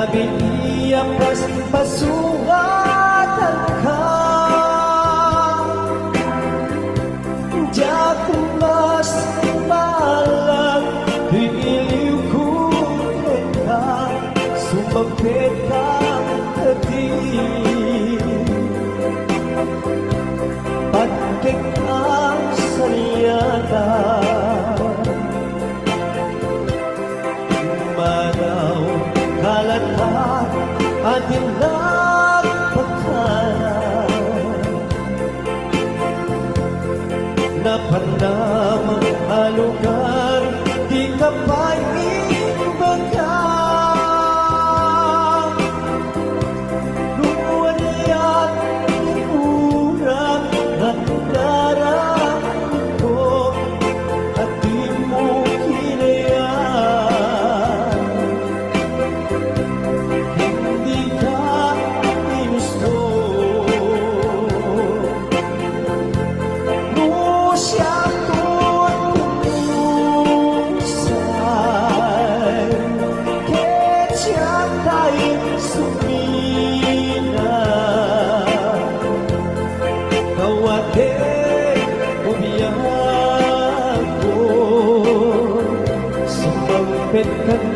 Labi iya pasungatan ka Jatuh mas malang Piniliw ko ka Sumapit kang kating Pagkik ang salyata Manaw kalathat atin nagpagkala Napanamang alugar di ka pa ibaga Luwalyan urang at darang ko at di mo kinayaan Hindi ka ginusto No siya tutusay Kaya tayo sumina Kawate umiyak ko Sumampit kang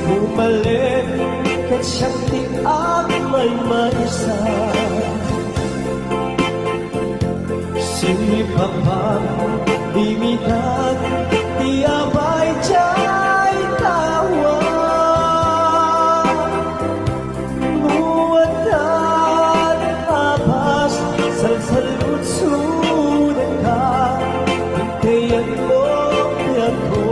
Bumalik kat siyang di ang may maisa Sinipapang imitan di abay jay tawa Nuwatan apas salsalud sunan ka Hintayan mo ako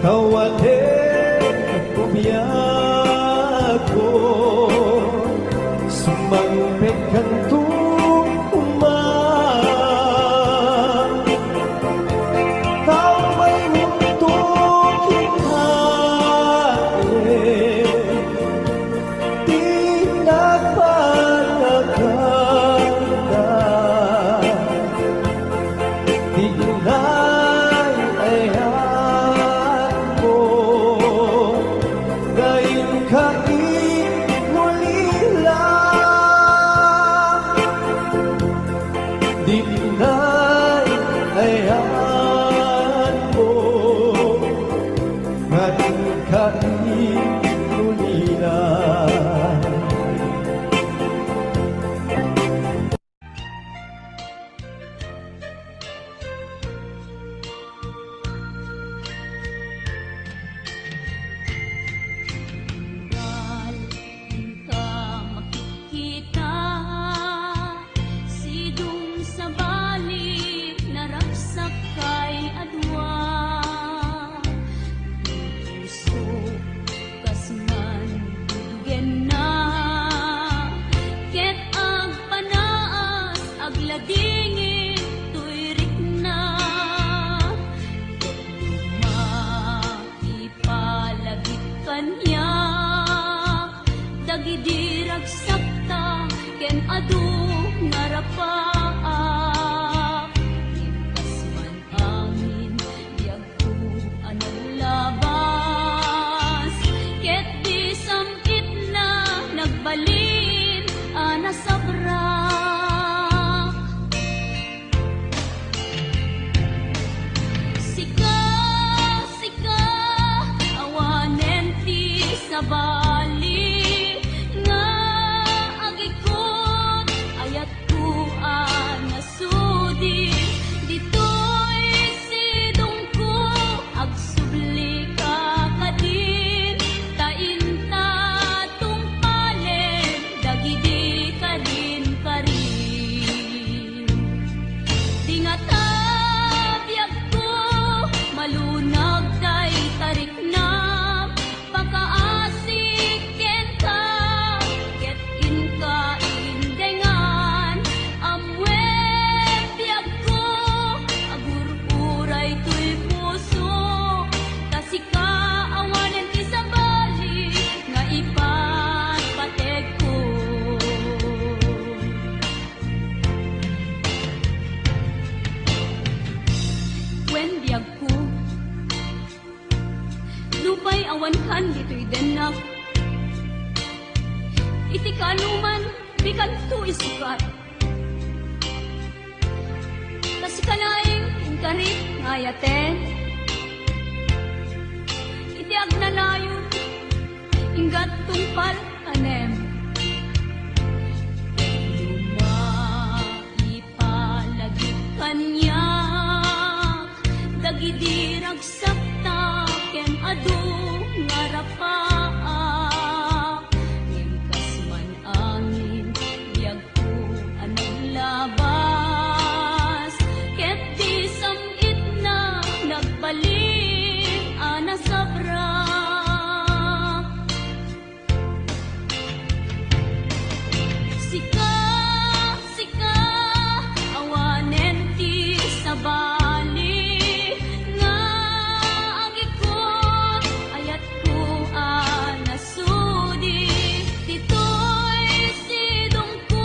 Kawate umiyak ko Sumampit kang Tao may mundo kinain Di nagpagaganda Di unay ayan mo Gayon ka inulila ken adu ngarapaak. Himpas man angin, diag ko anang labas. Ket di samit na nagbalin, ana sabrak. Sika, sika, awanen ti sabali, nga agikot, ayat ko nasudi. Dito'y sidong ko, agsubli ka kadin, tainta tumpalen, dagidi kadin karin. Di nga tabiyag ko, malunag tay tarik na, pagkaasik ken ka, ket in ka indengan. Amwen biyag ko, agur-uray to'y puso, kasika awanen ti sabali, nga ipatpateg ko. Wen biyag ko, lupay awan kan dito'y denak. Iti kanuman, bikan to isukat. Kasi kanaing ingkarit ngayaten. Iti agnanayon, inggat tungpal kanem. Lumaipalagit kanyak, dagidi ragsakta ken adu ngarapaak. Ngimkas man angin, diag ko anang labas. Ket di samit na nagbalin, ana sabrak. Sika, sika, awanen ti sabali, nga agikot, ayat ko nasudi. Dito'y sidong ko,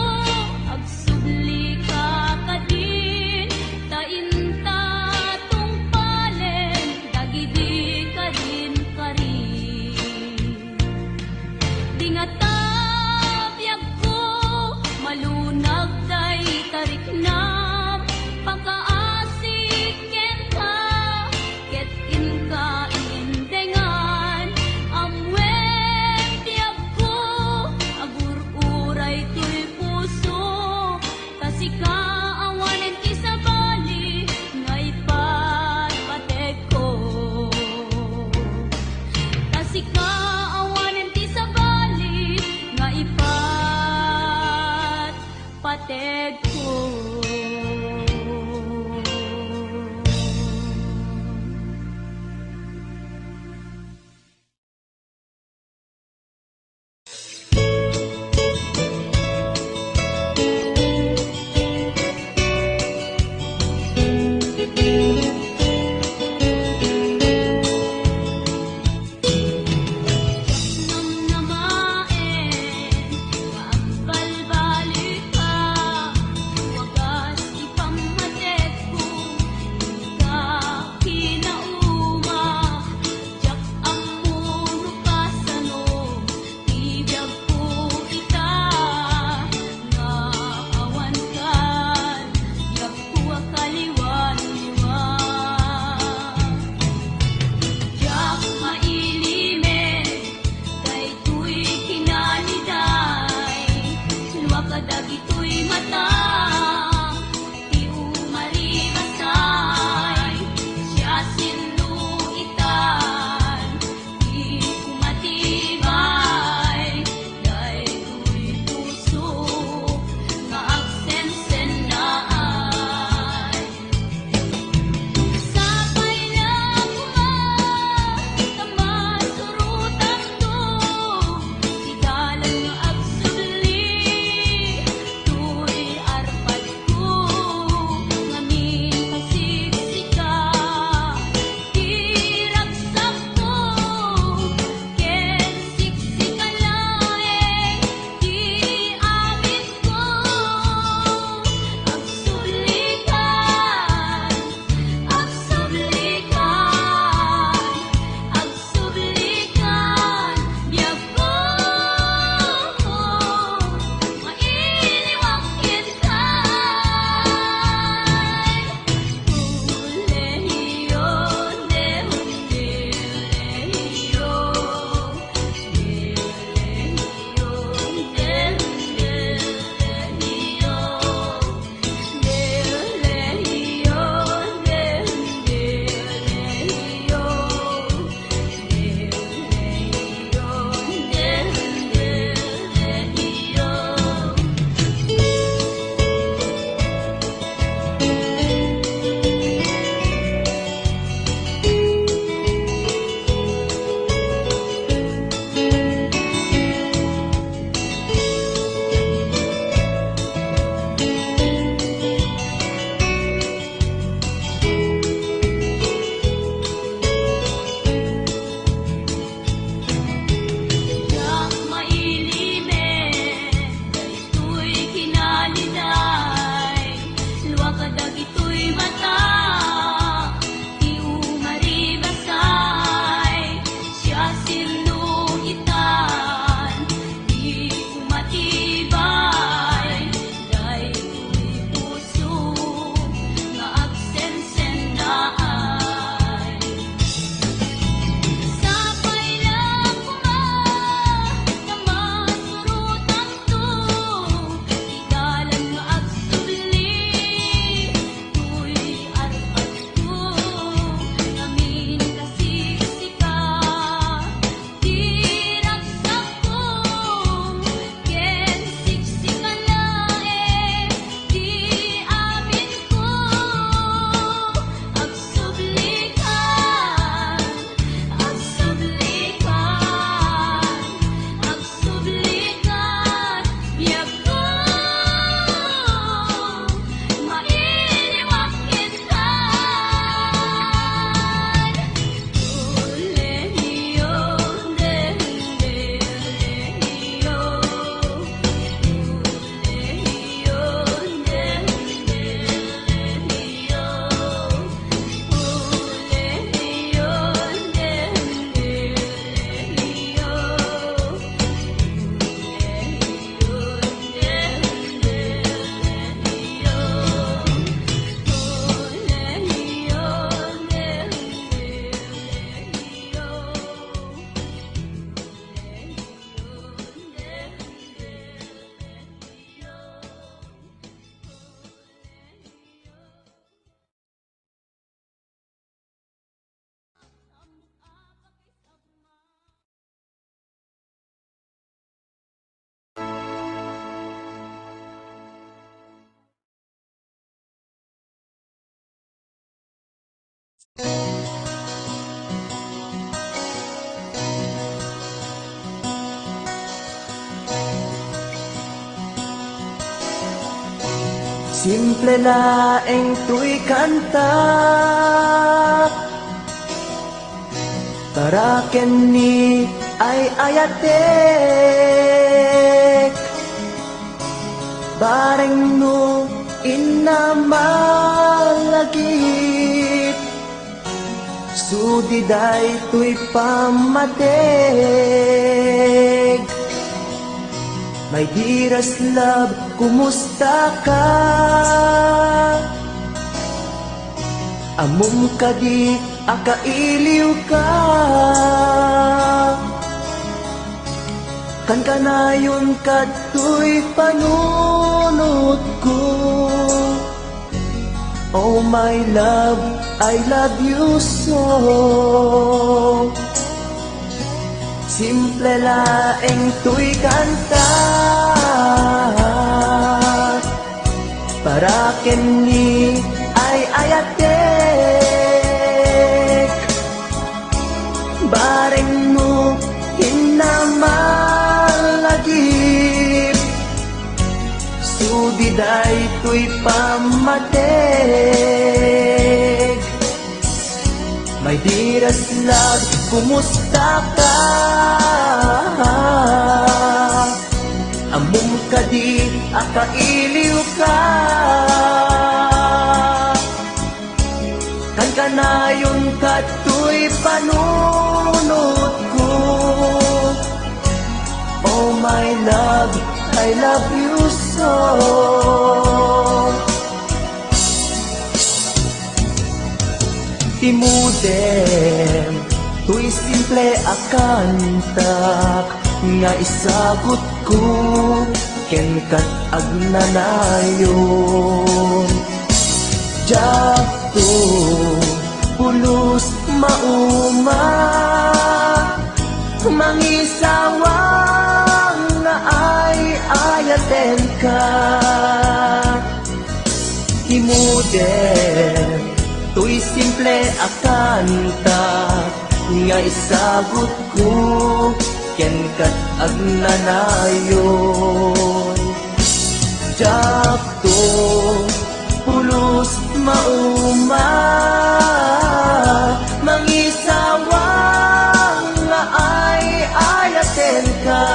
agsubli ka kadin, tainta tumpalen, dagidi kadin karin. Di nga tabiyag ko, malunag day tarik na, pagkaasik ken ka, ket in ka indengan. Amwen biyag ko, agur-uray to'y puso, kasika awanen ti sabali, nga ipatpateg ko. Kasika awanen ti sabali, nga ipatpateg ko. Namnamaen, nga agbalbalik ka, Simple laeng tuy kanta para kenni ay ayatek bareng no inamalagit sudiday tuy pamateg. My dearest love, kumusta ka? Amom ka di, akailiw ka. Kan kanayon ka tuy panunod ko. Oh my love, I love you so. Simple laeng tuy kanta para kenni ay ayatek bareng mo hinamalagip sudiday tuy pamateg. My dearest love, kumusta ka? Amom ka di, akailiw ka. Kan kanayon ka tuy panunod ko. Oh my love, I love you so. Timudem, tuy simple akantak nga isagot ko ken kat agnanayon. Jakto pulos mauma mangisawang nga ay ayaten ka. Timudem, tuy simple akanta nga isagot ko ken kat agnanayon. Jakto pulos mauma mangisawang nga ay ayaten ka.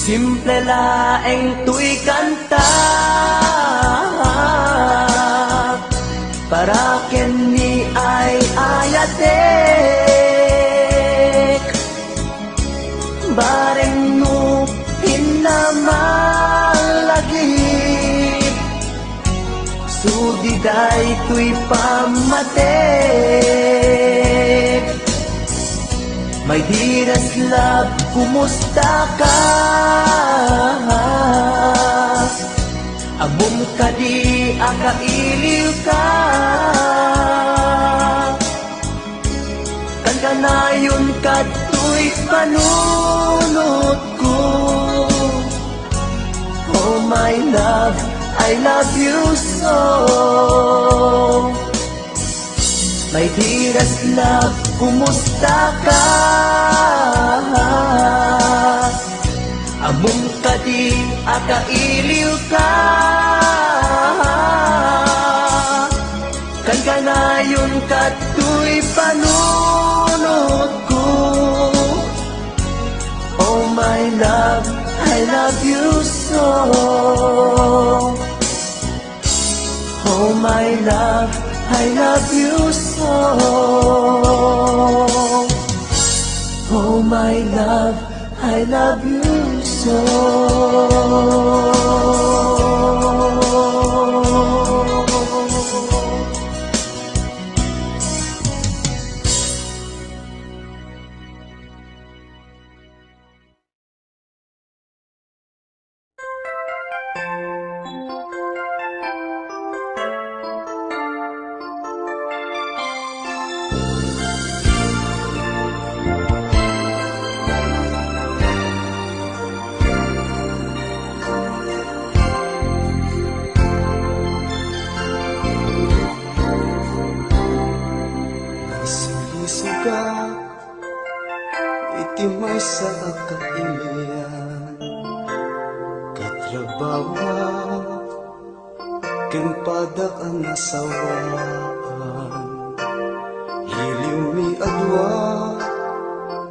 Simple laeng tuy kanta para kenni ay ayatek bareng no hinamalagip sudiday tuy pamateg. My dearest love, kumusta ka? Amom ka di, akailiw ka. Kan kanayon ka tuy panunod ko. Oh my love, I love you so. My dearest love, kumusta ka? Amom ka di, akailiw ka. Kan kanayon ka tuy panunod ko. Oh my love, I love you so. Oh my love, I love you so. Oh my love, I love you so. awa ken padak ang nasawaan iliw mi adwa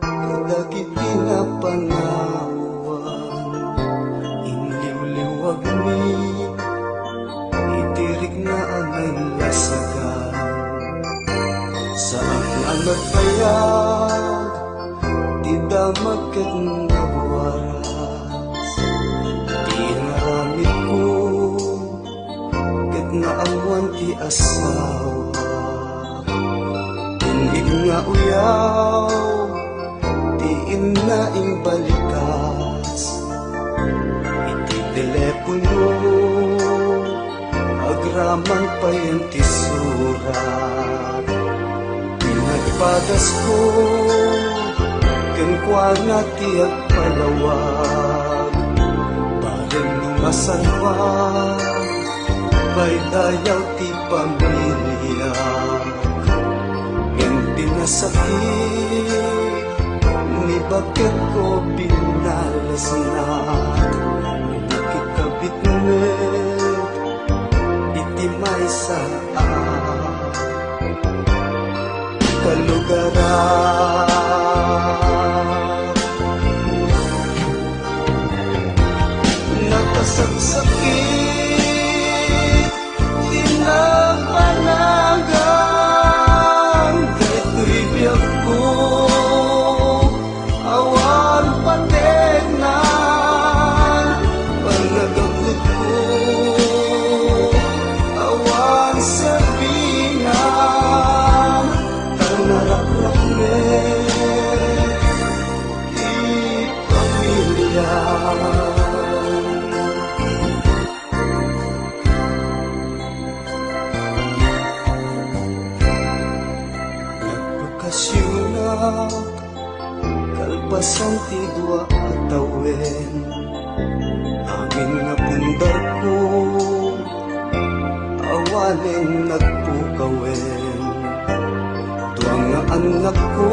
kadagit pinapanawan inliw-liwag mi itirik na anay lasagan sa ang nagpayag di damag ket nawaras di naramit ko ket naawan ti asawa tinig nga uyaw di inaing balikas iti telepono agraman pa yan ti surat pinagpagas ko ken kuana ti agpalawag balen lumasalwa bay dayaw ti pamilya ken pinasakit ni bakit ko binalas na bukit kabitnet iti may saan kalugaran nakasaksakit tinapanagan dito'y biyag ko awan pategnan panagagot ko awan sabinan tanarakrapnet di pamilya nagpakasyunak kalpasan ti dua atawen amin nga pundar ko awanen nagpukawen tuwang nga anak ko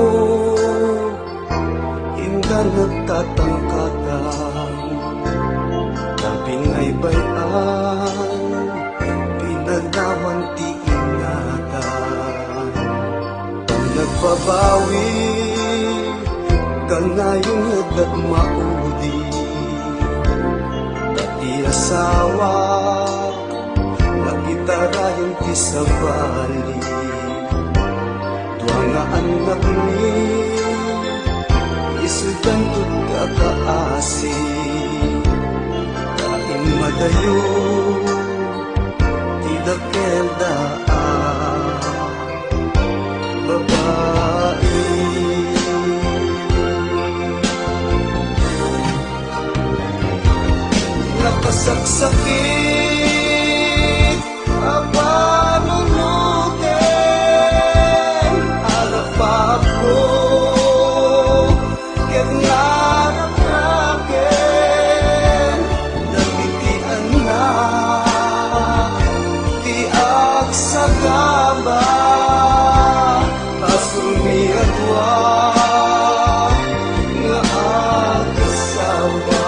inda nagtatangkatan tabing ay bayan pinagdawan ti ingatan pag nagbabawi kanayong nadat maudi dati asawa magitarayon ti sabali duwang nga anak ni isudan tut kakaasi kain madayo ti dakel daan babae nakasaksakit apanunutin arapap ko ket ngarakraken dagitian na ti agsagaba asumi adwa nga agasawa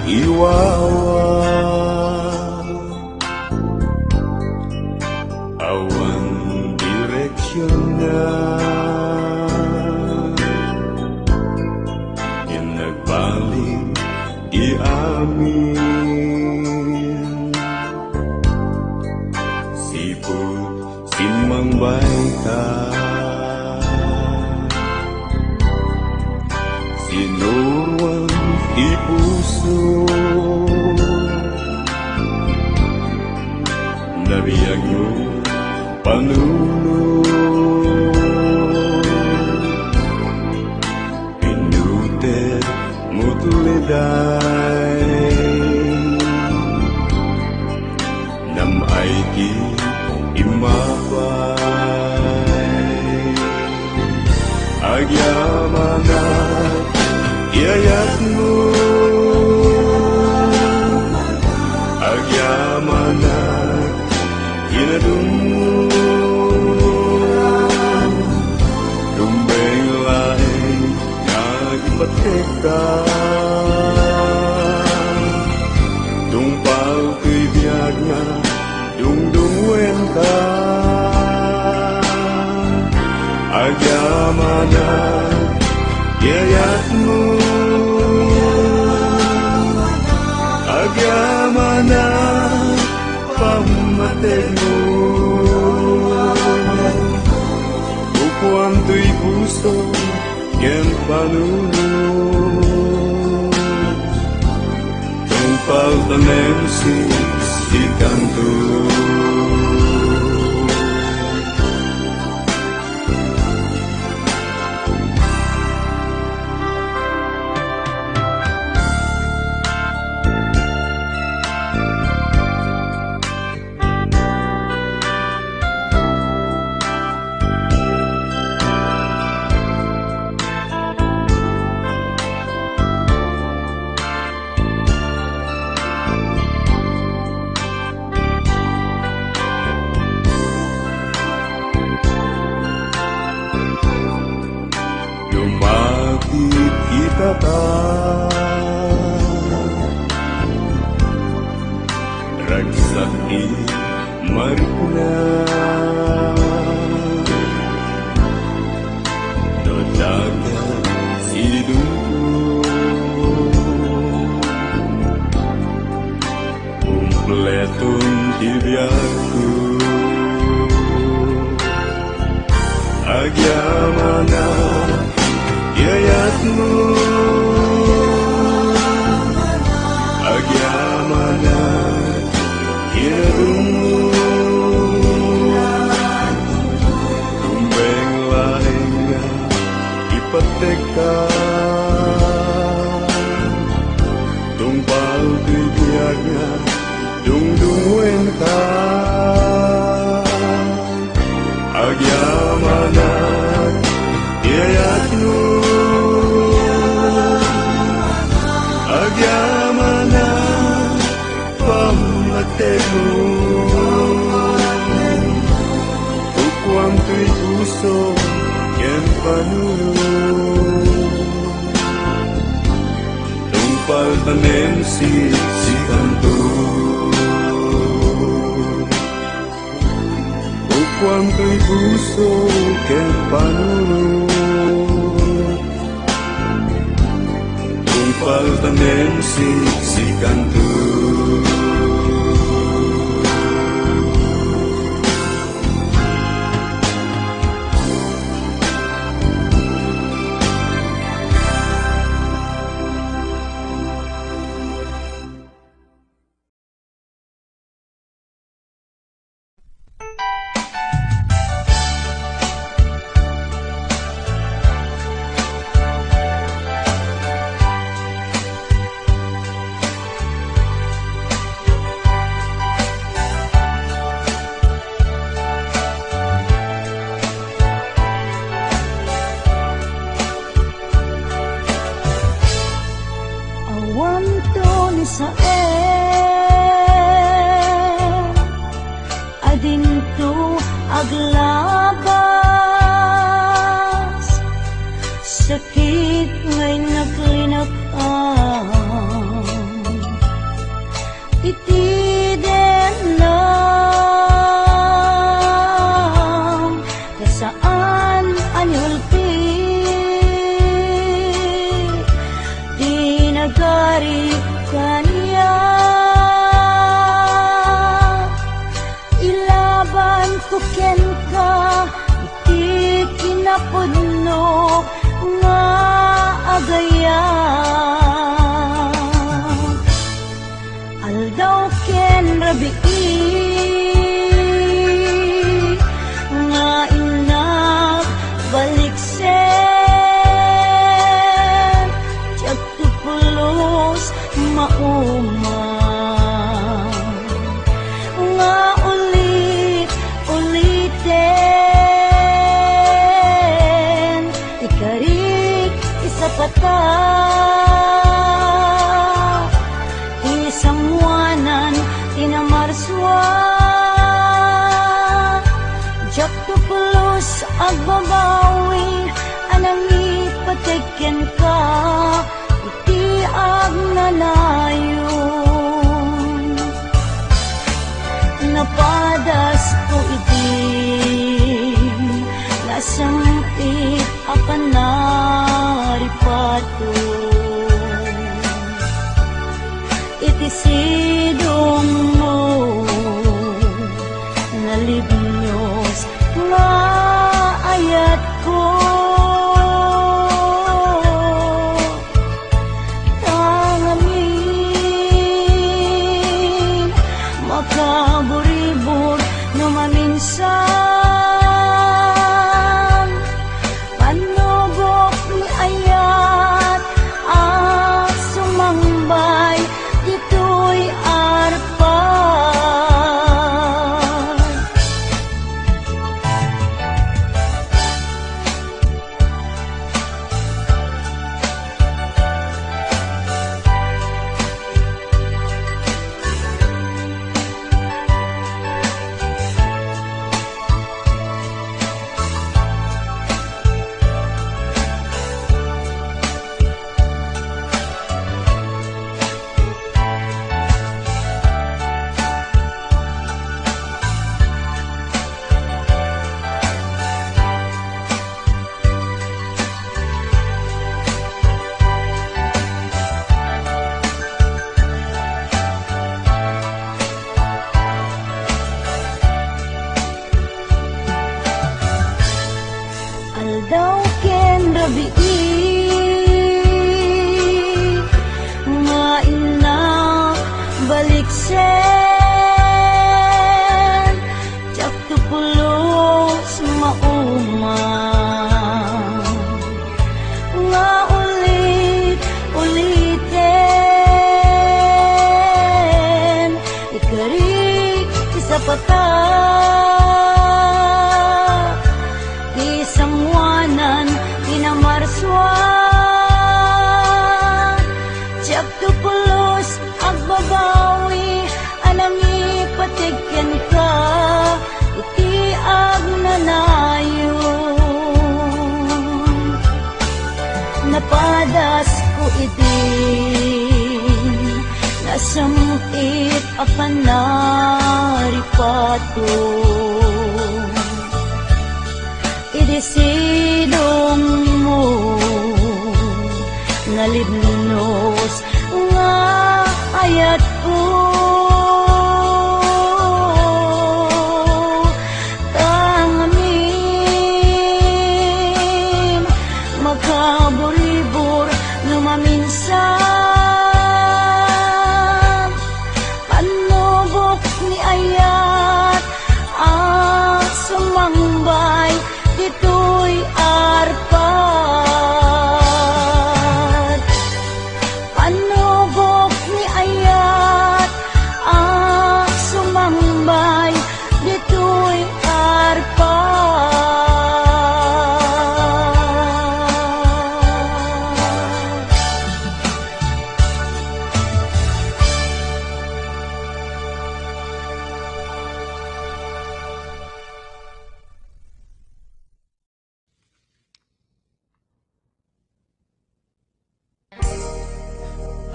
iwawa. Awan direksyon na yang nagbalik iamin. Sipot simang baita, sinurwan di puso, nabiyag mo panunod, pinuter mo tuliday, namay ki imapay, agyamanat iyayat mo, agyamanat inadum mo, dumbeng laing nagipatika, tungpal ko'y biyag nga dungdungwen ka, agyamanat iyayat mo, agyamanat pamatay mo. Kuanto'y puso ken panunod, tungpal tanem si kanto. Lumapit kita ta, ragsaki marikuna, dodaga sidungko, kumpletong tibiyako, agyamanat iyayat mo, agyamanat inadum mo, tumbeng laing nga ipateka, tungpal ko'y biyag nga dungdungwen ka, agyamanat iyayat mo, agyamanat pamatay mo. Kuanto'y puso ken panunod, tungpal tanem si kanto. Kuanto'y puso ken panunod, tungpal tanem si kanto. ken rabii nga inak baliksen tiyak tupulos mauma nga ulit-uliten ikarik isapata isamwanan tinamarswa jak tupulos agbabawi anang ipateken ka iti agnanayon napadas ko iti nasampit akan naripato iti sidong mo nalibnyos nga ayat ko tangamin makaburibur no maminsan panubok ni ayat sumambay dito'y arpan aldaw ken rabii nga inak baliksen tiyak tupulos mauma nga ulit-uliten ikarik isapata isamwanan tinamarswa tiyak tupulos agbabawi anang ipateken ka iti agnanayon napadas ko iti nasamit akan naripato idisidong mo nalibnos nga ayat ko tangamin makaburibur no maminsan panubok ni ayat sumangbay dito'y arpan panubok ni ayat sumambay dito'y arpan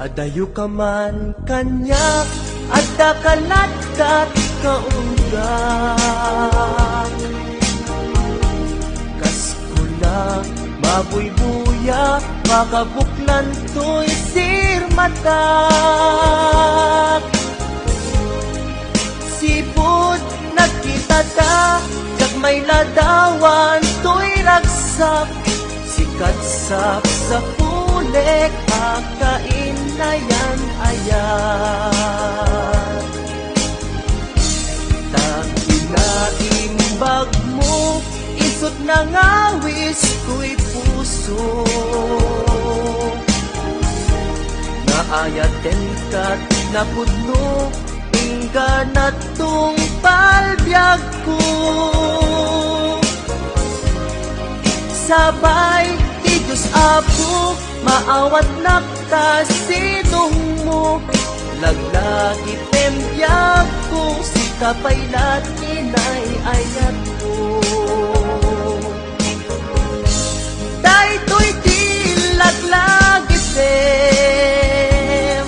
Adayo ka man kanya at dakalat kaunggak kaskula mabuybuya makabuklan to'y sirmatak sipod nagkita ta kag may ladawan to'y ragsak sikat-sak sa pulek akain na yan ayan nangawis ko'y puso Naayaten ka't napudno Ingga na tong palbyag ko Sabay ti Diyos Apo Maawat na kasinong mo Laglagi tembyak ko Si kapaylat inay-ayat ko Daytoy di laglagi tem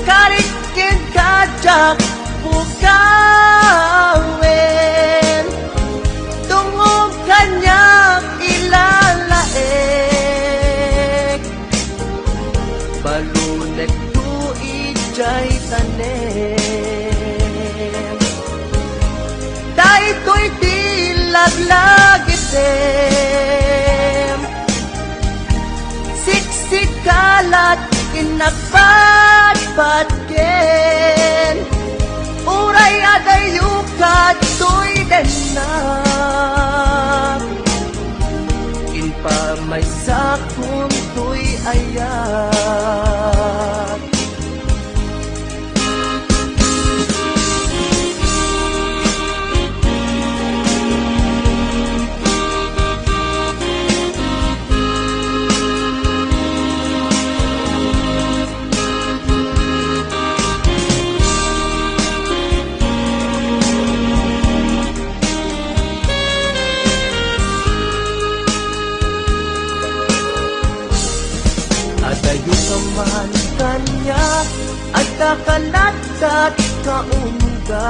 Karikin kajak bukawen Tungog kanyak ilalaek Balunek tu ijay tanem Daytoy di laglagi tem Siksikalat inagpadpadken Uray adayukat to'y denak Inpamay sakon to'y ayat Adayo ka man kanya at kakalat kat kaundat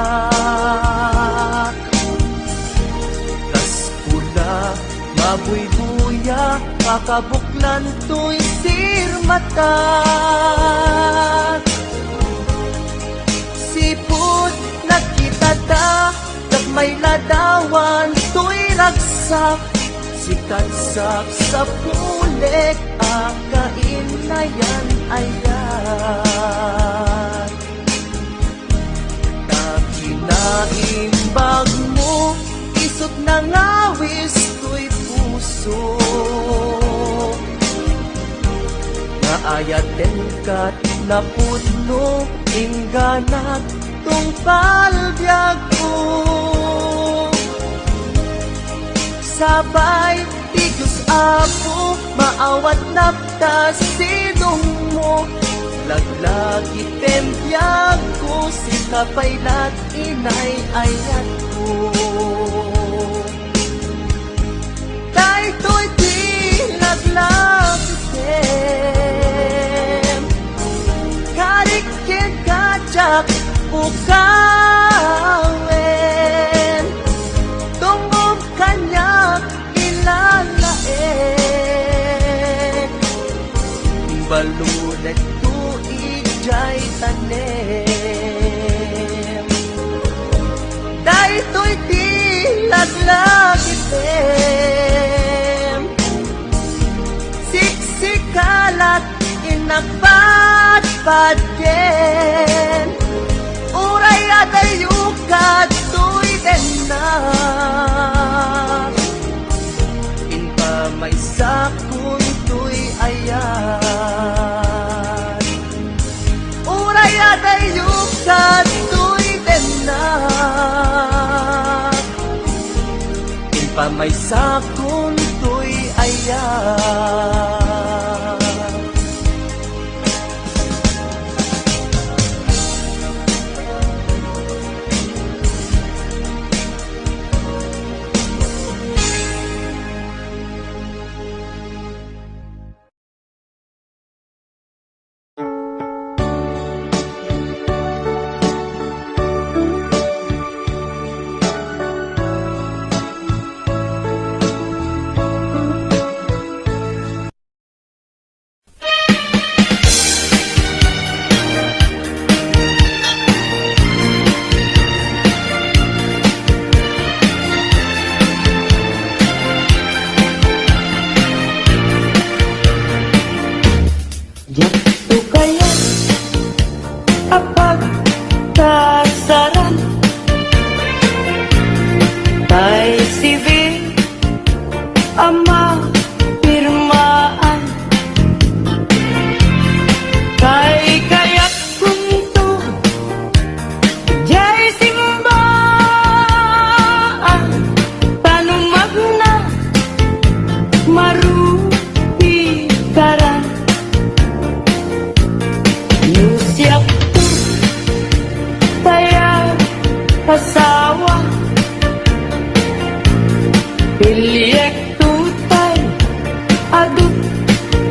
Kas pula mabuybuya kakabuklan to'y sirmatat Sipot nakitata kag may ladawan to'y ragsak Sikatsap sa pulik akain na yan ayan Nakinaimbag mo isot na ngawis ko'y puso Naayaten ka't napudno ingganat tong palbyag ko Sabay ti Diyos Apo Maawat na kasinong mo Laglagi tembyak ko Si kapaylat inay-ayat ko Daytoy di laglagi tem Karikin kajak bukawen Tungog kanyak ilalaek Balunet tu ijay tanem Daytoy di laglagi tem Siksikalat inagpadpadken Uray adayukat to'y denak Inpamay sakon to'y ayan Uray adayukat to'y denak Inpamay sakon to'y ayan asawa Pilyek tutay Adut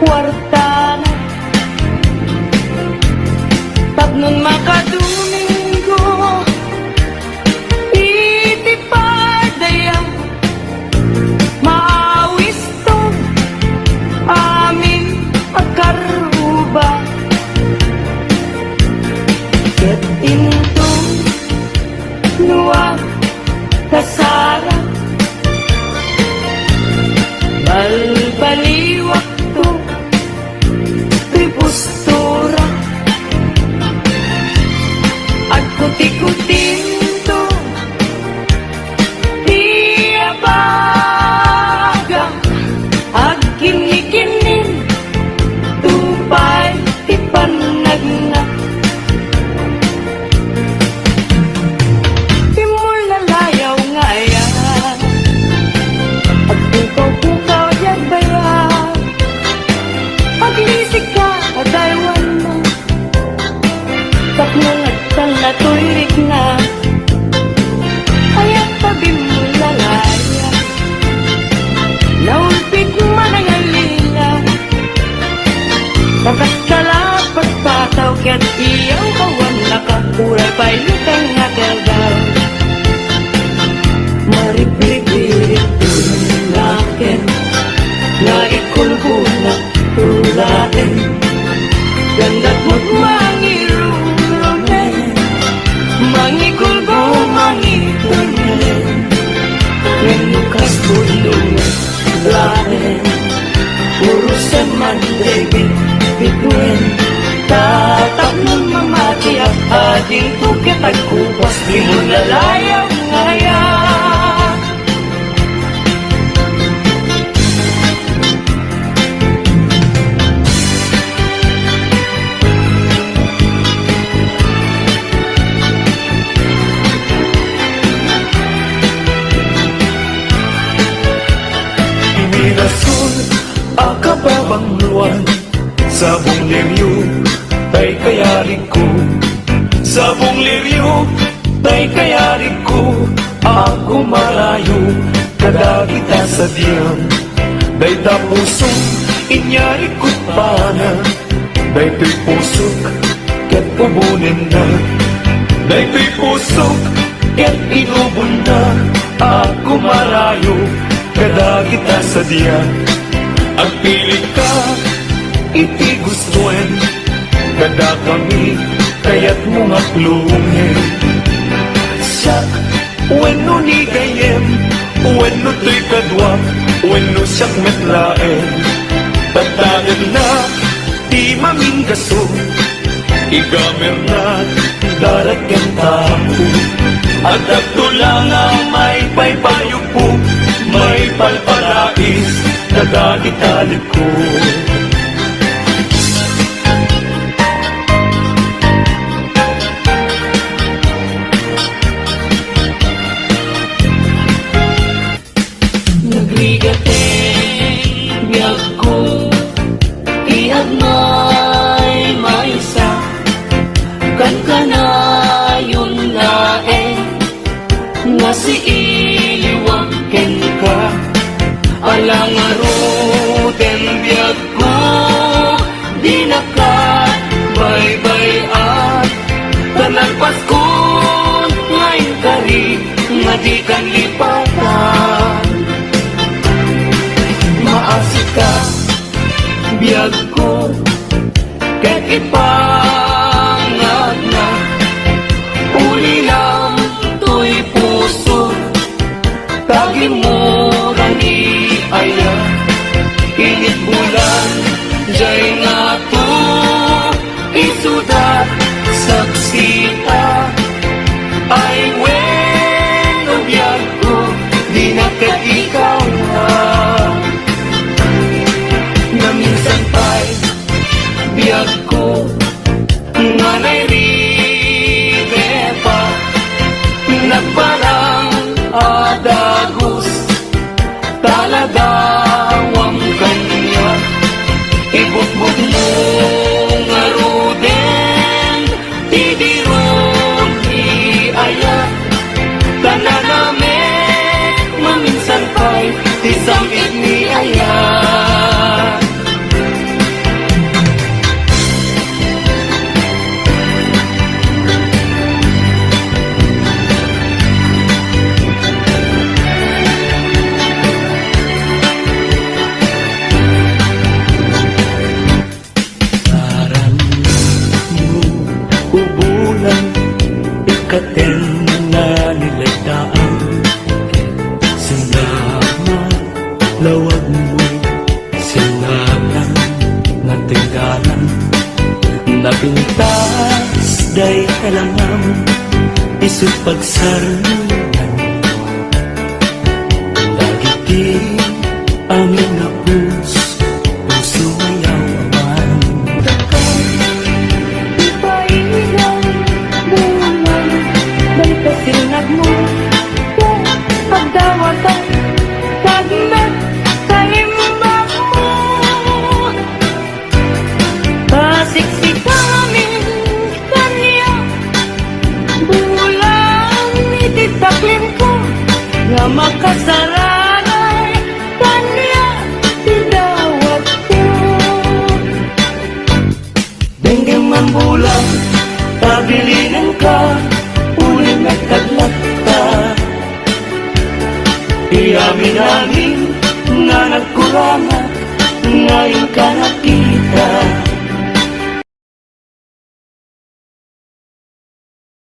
kwartana Tapnon makadomingo Iti padaya Maawis to Amin akaruba Ket into Nuwa kasara Balbaliwak to Tripustura At kuti-kutin to Iyabaga Ag kinikinin Tupay ipanagna Timul na layaw ngaya At pukaw-pukaw yan baya Paglisik ka at aywan mo Tapnong at talatuirik na Aya't pabimul na laya Naulpit man ang alila Bakat kalapat pataw Kaya't iyang kawan nakakuray pa'y lutang nagagaw Maripilipilit tulakin Na ikulbuna tulatin Ganda't mo't mangirurunin Mangikulbo mangitunin Nganukas bulong latin Puro seman debit bituin Tatak ng mamati at ading tukit at kupas Di mo nalayaw ngaya Minasul akababang luwan Sabong liryo tay kayari ko Sabong liryo tay kayari ko Ako malayo kada kita sa diyam Day tapusong inyari ko pana Day to'y pusok ket pubunin na Day to'y pusok ket inubon na Ako malayo kada kita sa diyam Ang pilit ka iti gustuin Kada kami kaya't mga plungin Siyak weno ni gayem Weno to'y kadwak Weno siyak metlaen Tatagan na di maminggaso Igamer na daragyan tapo At agto lang ang may paypayo po May palpalais na dagitalit ko Nagrigateng biyag ko Iagmay maysa Kan ka na yun laeng Nga si iliwaken ka Alang aruten biyag ko Di naka bye-bye at Tanagpas ko ngayon kari Nga di kan lipatan Maasik ka biyag ko Ket ipangag na Uli lang to'y puso Tagi mo rani aya Init bulan Jay nga to Isudat saksita Ay weno biyag ko Di na ket ikaw na Na minsan pa'y biyag ko Nga na'y pa Nagparang adagos katen na nilaydaan. Salamat, lawag mo, sinatang natinggalan. Napintas, day kalamam, isip pagsarunan. Lagi amin na puso mayawan. Ipailang buwan, dahil kasinag mo, pagdawatan, tagmat, kaimbag mo. Pasiksik namin kanya, bulang ititaklim ko, nga makasaranay kanya, tidawat ko. Denggem man bulan, tabilinan ka, ulit nagtaglat ka. Iamin-amin nga nagkurangat, ngayon ka nakita.